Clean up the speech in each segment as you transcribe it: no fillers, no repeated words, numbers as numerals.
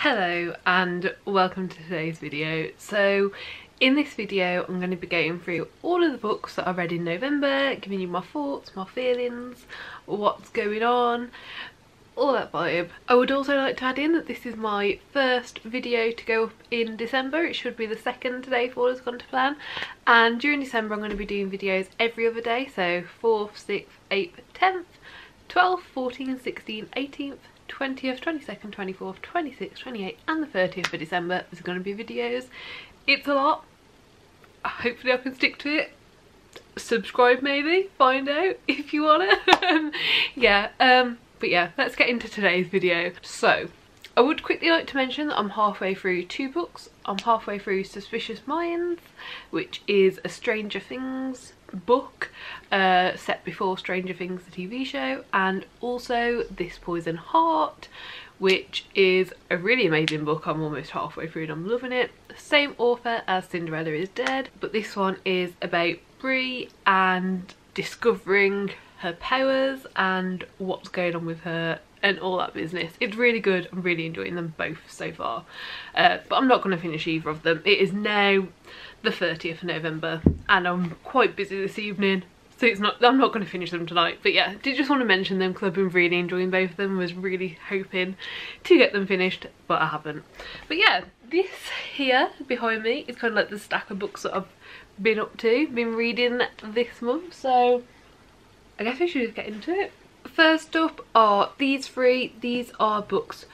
Hello and welcome to today's video. So in this video I'm going to be going through all of the books that I read in November, giving you my thoughts, my feelings, what's going on, all that vibe. I would also like to add in that this is my first video to go up in December. It should be the second today if all has gone to plan, and during December I'm going to be doing videos every other day, so 4th, 6th, 8th, 10th, 12th, 14th, 16th, 18th, 20th, 22nd, 24th, 26th, 28th and the 30th of December. There's going to be videos. It's a lot. Hopefully I can stick to it. Subscribe maybe, find out if you want it. But yeah, let's get into today's video. So I would quickly like to mention that I'm halfway through two books. I'm halfway through Suspicious Minds, which is a Stranger Things book set before Stranger Things the TV show, and also This Poison Heart, which is a really amazing book. I'm almost halfway through and I'm loving it. Same author as Cinderella is Dead, but this one is about Brie and discovering her powers and what's going on with her and all that business. It's really good. I'm really enjoying them both so far, but I'm not going to finish either of them. It is now the 30th of November and I'm quite busy this evening, so I'm not going to finish them tonight. But yeah, did just want to mention them because I've been really enjoying both of them. Was really hoping to get them finished, but I haven't. But yeah, this here behind me is kind of like the stack of books that I've been up to, been reading this month, so I guess we should just get into it. First up are these three. These are books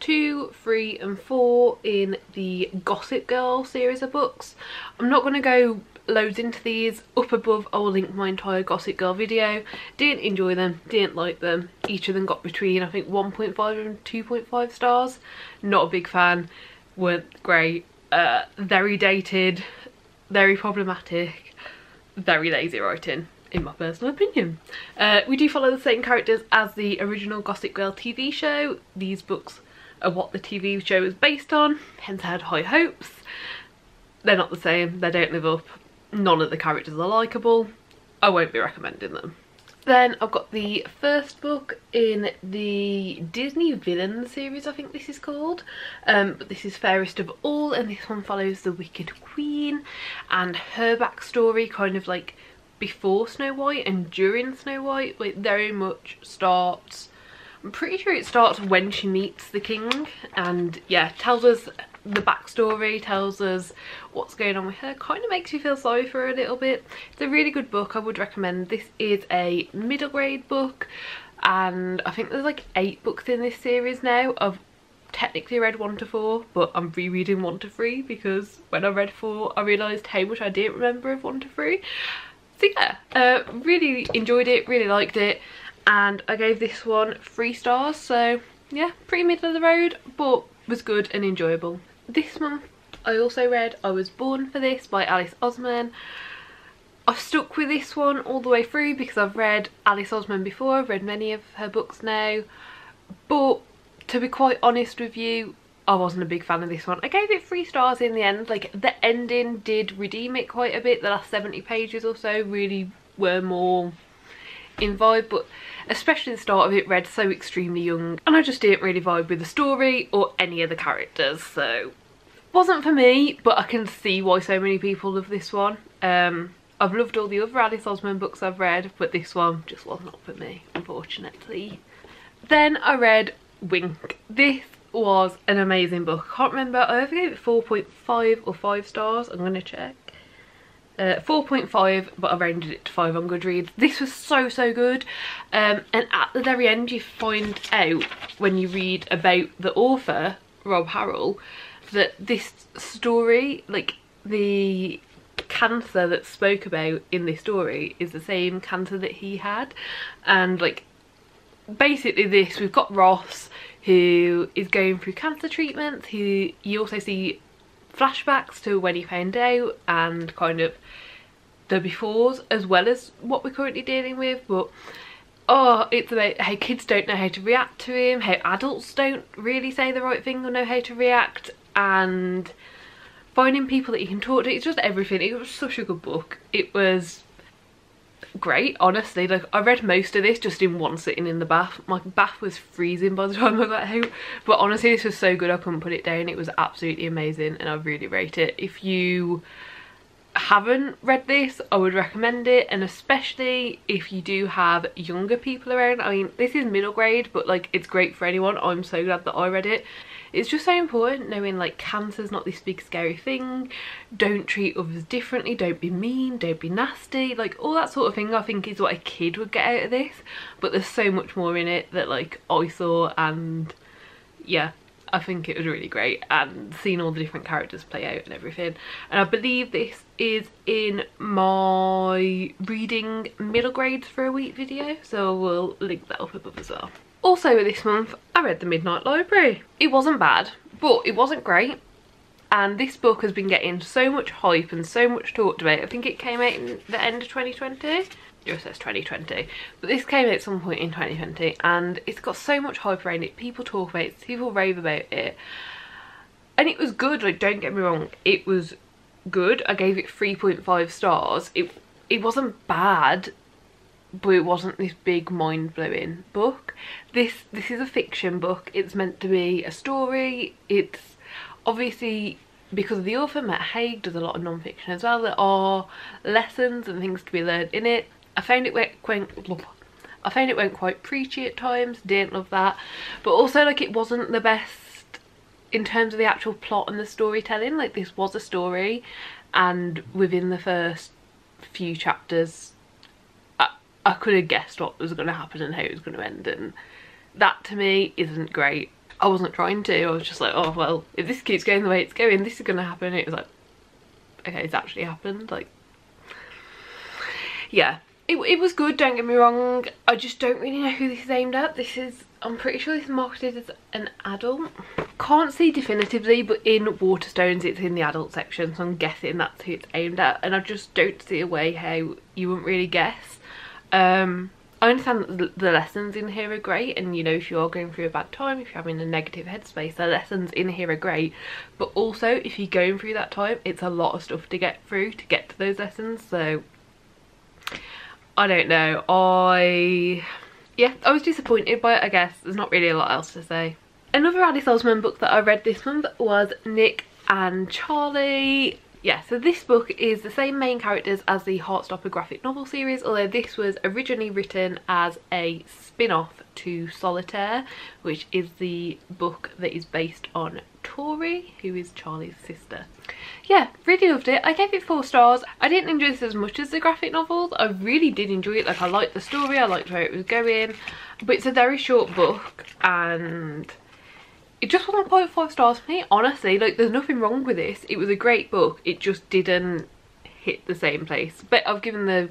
2, 3 and 4 in the Gossip Girl series of books. I'm not going to go loads into these. Up above I will link my entire Gossip Girl video. Didn't enjoy them, didn't like them. Each of them got between I think 1.5 and 2.5 stars. Not a big fan, weren't great, very dated, very problematic, very lazy writing in my personal opinion. We do follow the same characters as the original Gossip Girl TV show. These books are what the TV show is based on, hence I had high hopes. They're not the same, they don't live up, none of the characters are likeable. I won't be recommending them. Then I've got the first book in the Disney Villain series, I think this is called, but this is Fairest of All, and this one follows the Wicked Queen and her backstory, kind of like before Snow White and during Snow White. Like very much starts, I'm pretty sure it starts when she meets the king, and yeah, tells us the backstory, tells us what's going on with her, kind of makes you feel sorry for her a little bit. It's a really good book, I would recommend. This is a middle grade book, and I think there's like 8 books in this series now. I've technically read 1 to 4, but I'm rereading 1 to 3 because when I read 4 I realised how much I didn't remember of 1 to 3. So yeah, really enjoyed it, really liked it, and I gave this one 3 stars, so yeah, pretty middle of the road, but was good and enjoyable. This month I also read I Was Born for This by Alice Oseman. I've stuck with this one all the way through because I've read Alice Oseman before, I've read many of her books now, but to be quite honest with you, I wasn't a big fan of this one. I gave it 3 stars in the end. Like the ending did redeem it quite a bit. The last 70 pages or so really were more in vibe, but especially the start of it read so extremely young and I just didn't really vibe with the story or any of the characters, so wasn't for me, but I can see why so many people love this one. I've loved all the other Alice Oseman books I've read, but this one just was not for me, unfortunately. Then I read Wink. This was an amazing book. I can't remember, I either gave it 4.5 or 5 stars, I'm going to check. 4.5, but I rated it to 5 on Goodreads. This was so good, and at the very end you find out when you read about the author, Rob Harrell, that this story, like the cancer that's spoke about in this story is the same cancer that he had, and like basically this, we've got Ross who is going through cancer treatments, who you also see flashbacks to when he found out and kind of the befores as well as what we're currently dealing with. But oh, it's about how kids don't know how to react to him, how adults don't really say the right thing or know how to react, and finding people that you can talk to. It's just everything. It was such a good book. It was great, honestly. Like, I read most of this just in one sitting in the bath. My bath was freezing by the time I got home, but honestly this was so good I couldn't put it down. It was absolutely amazing and I really rate it. If you haven't read this, I would recommend it, and especially if you do have younger people around. I mean, this is middle grade, but like, it's great for anyone. I'm so glad that I read it. It's just so important knowing like cancer's not this big scary thing. Don't treat others differently, don't be mean, don't be nasty, like all that sort of thing I think is what a kid would get out of this, but there's so much more in it that like I saw, and yeah, I think it was really great, and seeing all the different characters play out and everything. And I believe this is in my reading middle grades for a week video, so we'll link that up above as well. Also this month I read The Midnight Library. It wasn't bad, but it wasn't great, and this book has been getting so much hype and so much talked about. I think it came out in the end of 2020. It just says 2020, but this came out at some point in 2020, and it's got so much hype around it. People talk about it, people rave about it, and it was good. Like, don't get me wrong, it was good. I gave it 3.5 stars. It wasn't bad, but it wasn't this big mind-blowing book. This is a fiction book. It's meant to be a story. It's obviously, because of the author, Matt Haig does a lot of non-fiction as well. There are lessons and things to be learned in it. I found it went quite preachy at times. Didn't love that, but also like it wasn't the best in terms of the actual plot and the storytelling. Like, this was a story, and within the first few chapters I could have guessed what was going to happen and how it was going to end, and that to me isn't great. I wasn't trying to, I was just like, oh well, if this keeps going the way it's going, this is going to happen. It was like, okay, it's actually happened. Like, yeah, it was good, don't get me wrong. I just don't really know who this is aimed at. I'm pretty sure this is marketed as an adult. Can't see definitively, but in Waterstones it's in the adult section, so I'm guessing that's who it's aimed at, and I just don't see a way how you wouldn't really guess. I understand that the lessons in here are great, and you know, if you are going through a bad time, if you're having a negative headspace, the lessons in here are great, but also if you're going through that time, it's a lot of stuff to get through to get to those lessons. So I don't know, I was disappointed by it, I guess. There's not really a lot else to say. Another Alice Oseman book that I read this month was Nick and Charlie. Yeah, so this book is the same main characters as the Heartstopper graphic novel series, although this was originally written as a spin-off to Solitaire, which is the book that is based on Tori, who is Charlie's sister. Yeah, really loved it. I gave it 4 stars. I didn't enjoy this as much as the graphic novels. I really did enjoy it. Like, I liked the story, I liked where it was going, but it's a very short book, and it just wasn't quite 5 stars for me, honestly. Like, there's nothing wrong with this. It was a great book. It just didn't hit the same place. But I've given the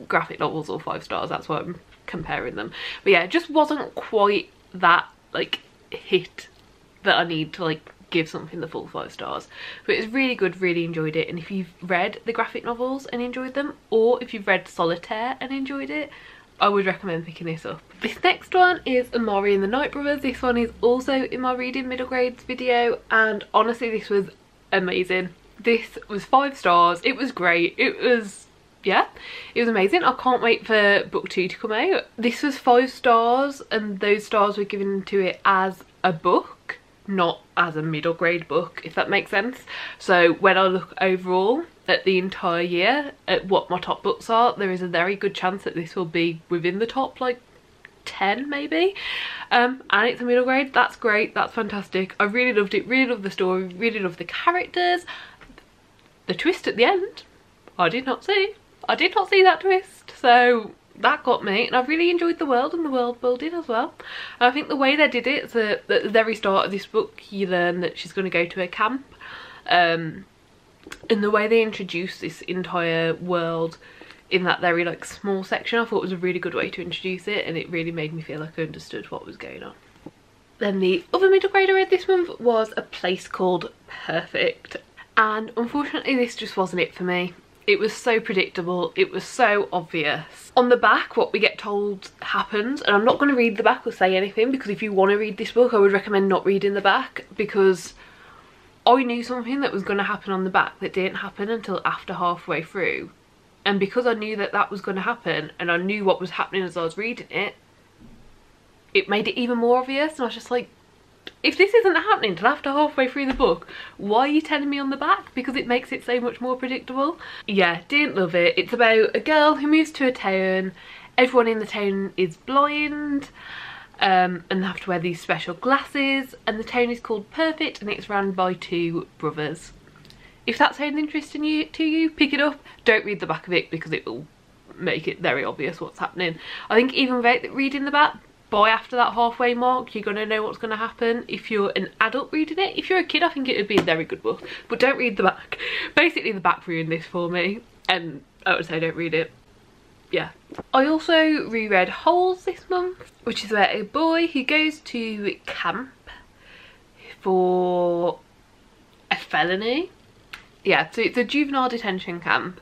graphic novels all 5 stars. That's why I'm comparing them. But yeah, it just wasn't quite that, like, hit that I need to, like, give something the full 5 stars. But it was really good, really enjoyed it. And if you've read the graphic novels and enjoyed them, or if you've read Solitaire and enjoyed it, I would recommend picking this up. This next one is Amari and the Night Brothers. This one is also in my reading middle grades video, and honestly this was amazing. This was 5 stars. It was great. It was, yeah, it was amazing. I can't wait for book 2 to come out. This was 5 stars, and those stars were given to it as a book, not as a middle grade book, if that makes sense. So when I look overall at the entire year at what my top books are, there is a very good chance that this will be within the top like 10 maybe, and it's a middle grade. That's great, that's fantastic. I really loved it, really loved the story, really loved the characters. The twist at the end, I did not see that twist, so that got me, and I really enjoyed the world and the world building as well. And I think the way they did it is that at the very start of this book you learn that she's going to go to a camp, and the way they introduce this entire world in that very like small section, I thought was a really good way to introduce it, and it really made me feel like I understood what was going on. Then the other middle grade I read this month was A Place Called Perfect, and unfortunately this just wasn't it for me. It was so predictable, it was so obvious. On the back, what we get told happens, and I'm not going to read the back or say anything, because if you want to read this book I would recommend not reading the back, because I knew something that was going to happen on the back that didn't happen until after halfway through, and because I knew that that was going to happen and I knew what was happening as I was reading it, it made it even more obvious. And I was just like, if this isn't happening till after halfway through the book, why are you telling me on the back? Because it makes it so much more predictable. Yeah, didn't love it. It's about a girl who moves to a town. Everyone in the town is blind, and they have to wear these special glasses, and the town is called Perfect, and it's run by two brothers. If that sounds interesting to you, pick it up. Don't read the back of it because it will make it very obvious what's happening. I think even without reading the back, by after that halfway mark, you're going to know what's going to happen if you're an adult reading it. If you're a kid, I think it would be a very good book, but don't read the back. Basically, the back ruined this for me, and I would say don't read it. Yeah. I also reread Holes this month, which is about a boy who goes to camp for a felony. Yeah, so it's a juvenile detention camp,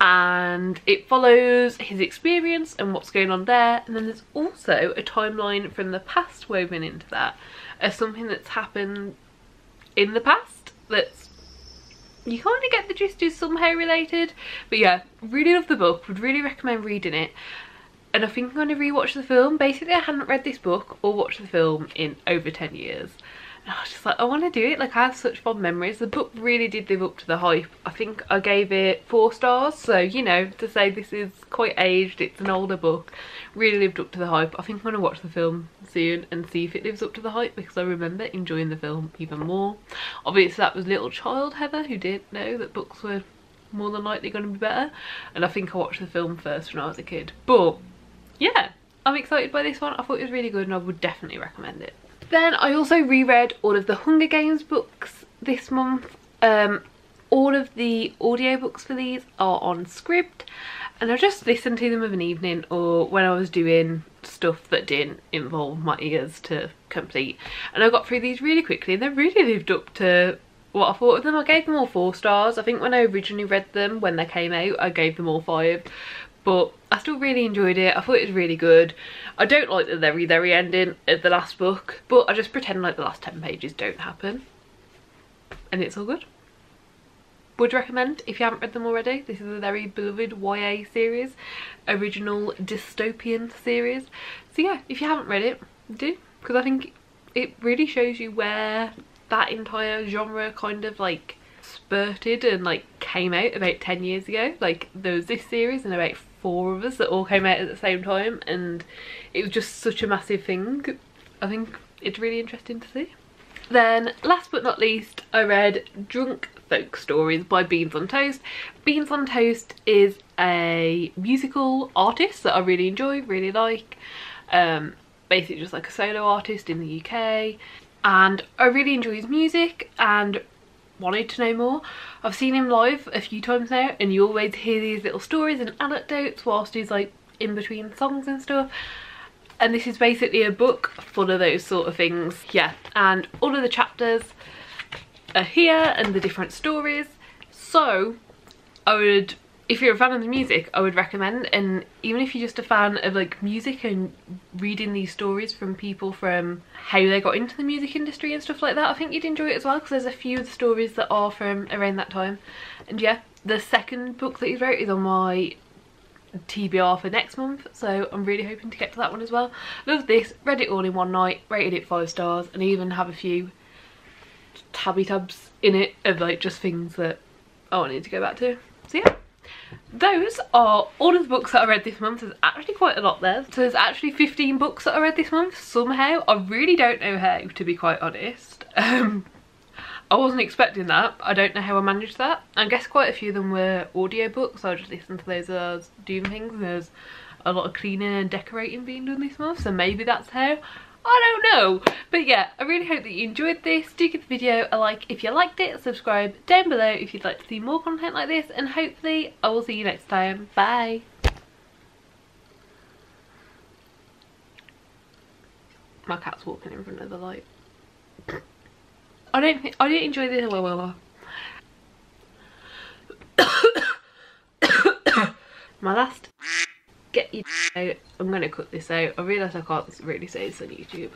and it follows his experience and what's going on there, and then there's also a timeline from the past woven into that as something that's happened in the past that's, you kind of get the gist, is somehow related. But yeah, really love the book, would really recommend reading it. And I think I'm going to rewatch the film. Basically, I hadn't read this book or watched the film in over 10 years. And I was just like, I want to do it. Like, I have such fond memories. The book really did live up to the hype. I think I gave it 4 stars. So, you know, to say this is quite aged, it's an older book, really lived up to the hype. I think I'm going to watch the film soon and see if it lives up to the hype, because I remember enjoying the film even more. Obviously, that was little child Heather who didn't know that books were more than likely going to be better. And I think I watched the film first when I was a kid. But, yeah, I'm excited by this one. I thought it was really good and I would definitely recommend it. Then I also reread all of the Hunger Games books this month. All of the audiobooks for these are on Scribd, and I just listened to them of an evening or when I was doing stuff that didn't involve my ears to complete. And I got through these really quickly and they really lived up to what I thought of them. I gave them all 4 stars. I think when I originally read them, when they came out, I gave them all 5. But I still really enjoyed it. I thought it was really good. I don't like the very ending of the last book, but I just pretend like the last 10 pages don't happen. And it's all good. Would recommend if you haven't read them already. This is a very beloved YA series, original dystopian series. So yeah, if you haven't read it, do. Because I think it really shows you where that entire genre kind of like spurted and like came out about 10 years ago. Like, there was this series and about 4 of us that all came out at the same time, and it was just such a massive thing. I think it's really interesting to see. Then last but not least, I read Drunk Folk Stories by Beans on Toast. Beans on Toast is a musical artist that I really enjoy, really like. Basically just like a solo artist in the UK, and I really enjoy his music and wanted to know more. I've seen him live a few times now, and you always hear these little stories and anecdotes whilst he's like in between songs and stuff, and this is basically a book full of those sort of things. Yeah, and all of the chapters are here and the different stories. So I would, if you're a fan of the music, I would recommend. And even if you're just a fan of like music and reading these stories from people from how they got into the music industry and stuff like that, I think you'd enjoy it as well, because there's a few of the stories that are from around that time. And yeah, the second book that he wrote is on my TBR for next month, so I'm really hoping to get to that one as well. Loved this, read it all in one night, rated it 5 stars, and even have a few tabs in it of like just things that I need to go back to. So yeah, those are all of the books that I read this month. There's actually quite a lot there. So there's actually 15 books that I read this month somehow. I really don't know how, to be quite honest. I wasn't expecting that. I don't know how I managed that. I guess quite a few of them were audiobooks, so I just listened to those as I was doing things. There's a lot of cleaning and decorating being done this month, so maybe that's how. I don't know. But yeah, I really hope that you enjoyed this. Do give the video a like if you liked it. Subscribe down below if you'd like to see more content like this, and hopefully I will see you next time. Bye. My cat's walking in front of the light. I didn't enjoy this. My last get you out. I'm gonna cut this out. I realise I can't really say this on YouTube.